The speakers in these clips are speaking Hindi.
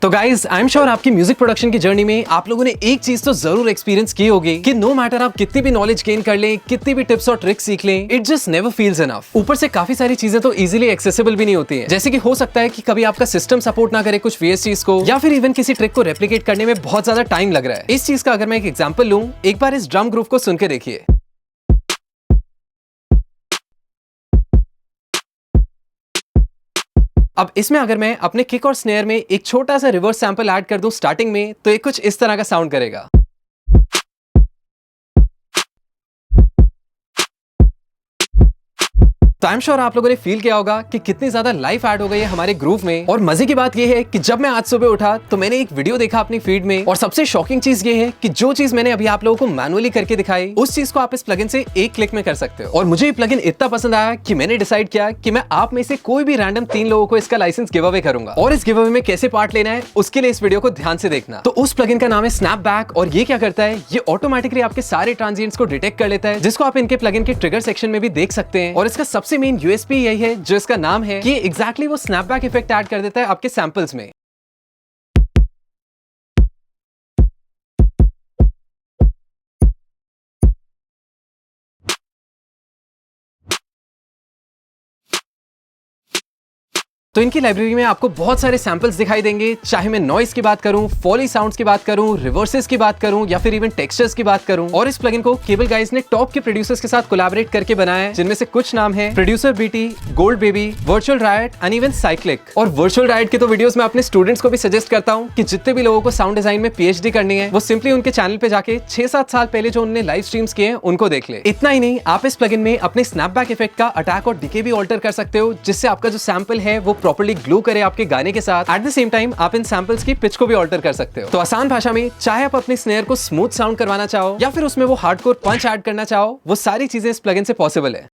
तो गाइज आई एम श्योर आपकी म्यूजिक प्रोडक्शन की जर्नी में आप लोगों ने एक चीज तो जरूर एक्सपीरियंस की होगी कि नो मैटर आप कितनी भी नॉलेज गेन कर लें, कितनी भी टिप्स और ट्रिक्स सीख लें, it just never feels enough. ऊपर से काफी सारी चीजें तो इजीली एक्सेसिबल भी नहीं होती है। जैसे कि हो सकता है कि कभी आपका सिस्टम सपोर्ट ना करे कुछ वीएस चीज को, या फिर इवन किसी ट्रिक को रेप्लिकेट करने में बहुत ज्यादा टाइम लग रहा है। इस चीज का अगर मैं एक एग्जाम्पल लूं, एक बार इस ड्रम ग्रुप को सुन के देखिए। अब इसमें अगर मैं अपने किक और स्नेयर में एक छोटा सा रिवर्स सैंपल ऐड कर दूं स्टार्टिंग में, तो ये कुछ इस तरह का साउंड करेगा। तो आई एम श्योर आप लोगों ने फील किया होगा कि कितनी ज्यादा लाइफ ऐड हो गई है हमारे ग्रूव में। और मजे की बात यह है कि जब मैं आज सुबह उठा तो मैंने एक वीडियो देखा अपनी फीड में, और सबसे शॉकिंग चीज ये है कि जो चीज मैंने अभी आप लोगों को मैनुअली करके दिखाई, उस चीज को आप इस प्लगइन से एक क्लिक में कर सकते हो। और मुझे ये प्लगइन इतना पसंद आया कि मैंने डिसाइड किया कि मैं आप में से कोई भी रैंडम 3 लोगों को इसका लाइसेंस गिव अवे करूंगा। और इस गिव अवे में कैसे पार्ट लेना है उसके लिए इस वीडियो को ध्यान से देखना। तो उस प्लगइन का नाम है स्नैपबैक, और ये क्या करता है, ये ऑटोमेटिकली आपके सारे ट्रांजिएंट्स को डिटेक्ट कर लेता है, जिसको आप इनके प्लगइन के ट्रिगर सेक्शन में भी देख सकते हैं। और इसका सबसे मेन यूएसपी यही है जो इसका नाम है कि एग्जैक्टली वो स्नैपबैक इफेक्ट ऐड कर देता है आपके सैंपल्स में। तो इनकी लाइब्रेरी में आपको बहुत सारे सैंपल्स दिखाई देंगे, चाहे मैं नॉइस की बात करूं, फॉली साउंड्स की बात करूं, रिवर्सेस की बात करूं, या फिर इवन टेक्सचर्स की बात करूं। और इस प्लगइन को केबल गाइज ने टॉप के प्रोड्यूसर्स के साथ कोलैबोरेट करके बनाया है, जिनमें से कुछ नाम है producer BT, Gold Baby, Virtual Riot and even Cyclic. और वर्चुअल रायट के तो वीडियोस मैं अपने स्टूडेंट्स को भी सजेस्ट करता हूं कि जितने भी लोगों को साउंड डिजाइन में पीएचडी करनी है, वो सिंपली उनके चैनल पे जाके 6-7 साल पहले जो उन्होंने लाइव स्ट्रीम्स किए हैं उनको देख ले। इतना ही नहीं, आप इस प्लगइन में अपने स्नैपबैक इफेक्ट का अटैक और डिके भी ऑल्टर कर सकते हो, जिससे आपका जो सैंपल है वो प्रॉपर्ली ग्लू करे आपके गाने के साथ। एट द सेम टाइम आप इन सैंपल्स की पिच को भी ऑल्टर कर सकते हो। तो आसान भाषा में, चाहे आप अपने स्नेयर को स्मूथ साउंड करवाना चाहो, या फिर उसमें वो हार्डकोर पंच ऐड करना चाहो, वो सारी चीजें इस प्लगइन से पॉसिबल है।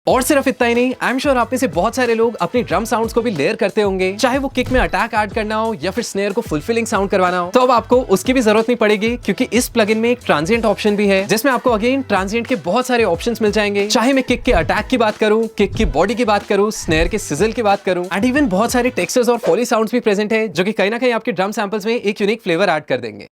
और सिर्फ इतना ही नहीं, आई एम श्योर आप में से बहुत सारे लोग अपनी ड्रम साउंड्स को भी लेयर करते होंगे, चाहे वो किक में अटैक ऐड करना हो या फिर स्नेयर को फुलफिलिंग साउंड करवाना हो। तो अब आपको उसकी भी जरूरत नहीं पड़ेगी, क्योंकि इस प्लगइन में एक ट्रांजिएंट ऑप्शन भी है, जिसमें आपको अगेन ट्रांजिएंट के बहुत सारे ऑप्शंस मिल जाएंगे। चाहे मैं किक के अटैक की बात करूं, किक की बॉडी की बात करूं, स्नेयर के सिजल की बात करूं, एंड इवन बहुत सारे टेक्सचर्स और फॉली साउंड्स भी प्रेजेंट है, जो कि कहीं ना कहीं आपके ड्रम सैंपल्स में एक यूनिक फ्लेवर ऐड कर देंगे।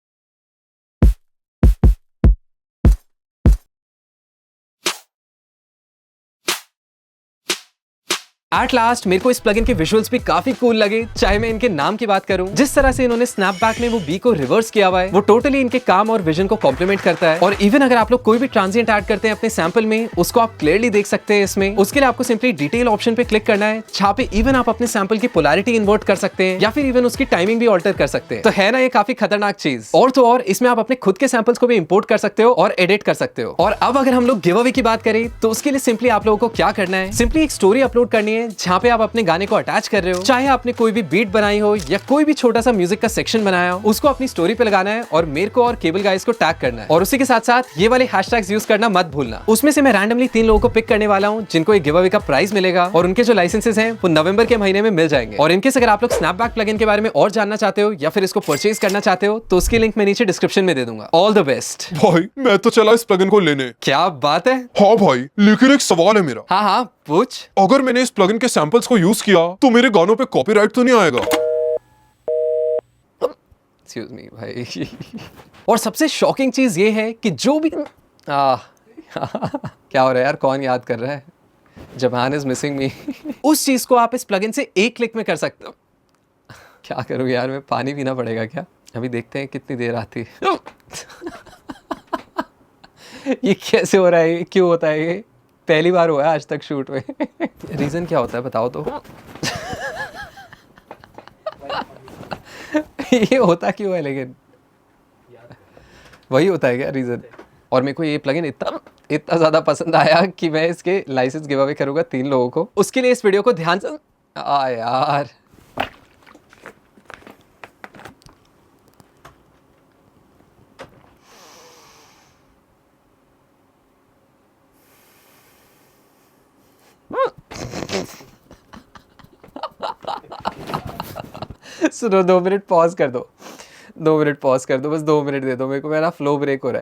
एट लास्ट मेरे को इस प्लगइन के विजुअल्स भी काफी कूल लगे, चाहे मैं इनके नाम की बात करूं, जिस तरह से इन्होंने स्नैपबैक में वो बी को रिवर्स किया हुआ है, वो टोटली इनके काम और विजन को कॉम्प्लीमेंट करता है। और इवन अगर आप लोग कोई भी ट्रांजिएंट ऐड करते हैं अपने सैंपल में, उसको आप क्लियरली देख सकते हैं इसमें। उसके लिए आपको सिंपली डिटेल ऑप्शन पे क्लिक करना है, जहां पे इवन आप अपने सैंपल की पोलैरिटी इन्वर्ट कर सकते हैं, या फिर इवन उसकी टाइमिंग भी ऑल्टर कर सकते हैं। तो है ना ये काफी खतरनाक चीज। और तो और इसमें आप अपने खुद के सैंपल्स को भी इंपोर्ट कर सकते हो और एडिट कर सकते हो। और अब अगर हम लोग गिव अवे की बात करें, तो उसके लिए सिंपली आप लोगों को क्या करना है, सिंपली एक स्टोरी अपलोड करनी है, जहां पे आप अपने गाने को अटैच कर रहे हो, चाहे आपने कोई भी बीट बनाई हो या कोई भी छोटा सा म्यूजिक का सेक्शन बनाया हो, उसको अपनी स्टोरी पे लगाना है और मेरे को और केबल गाइस को टैग करना है। और उसी के साथ साथ ये वाले हैशटैग्स यूज करना मत भूलना। उसमें से मैं रैंडमली 3 लोगों को पिक करने वाला हूं, जिनको एक गिव अवे का प्राइज मिलेगा, और उनके जो लाइसेंसेस हैं वो नवंबर के महीने में मिल जाएंगे। और इनकेस अगर आप लोग स्नैपबैक प्लगइन के बारे में और जानना चाहते हो या फिर इसको परचेज करना चाहते हो, तो उसकी लिंक मैं नीचे डिस्क्रिप्शन में दे दूंगा। All the best. भाई मैं तो चला इस प्लगइन को लेने। क्या बात है। हाँ भाई, लेकिन एक सवाल है मेरा। हाँ हाँ पूछ। अगर मैंने इस प्लगइन के सैंपल्स को यूज किया तो मेरे गानों पे कॉपीराइट तो नहीं आएगा? एक्सक्यूज मी भाई। और सबसे शॉकिंग चीज ये है कि जो भी क्या हो रहा है यार, कौन याद कर रहा है, जबान इज मिसिंग मी। उस चीज को आप इस प्लगइन से एक क्लिक में कर सकते हो। क्या करूँ यार, मैं पानी पीना पड़ेगा क्या? अभी देखते हैं कितनी देर आती है। ये कैसे हो रहा है, क्यों होता है ये? पहली बार हुआ है आज तक शूट में। रीजन क्या होता है बताओ तो। ये होता क्यों है लेकिन? वही होता है क्या रीजन? और मेरे को ये प्लगइन इतना ज्यादा पसंद आया कि मैं इसके लाइसेंस गिव अवे करूंगा 3 लोगों को। उसके लिए इस वीडियो को ध्यान से यार सुनो, 2 मिनट पॉज कर दो, 2 मिनट पॉज कर दो, बस 2 मिनट दे दो मेरे को, मेरा फ्लो ब्रेक हो रहा है।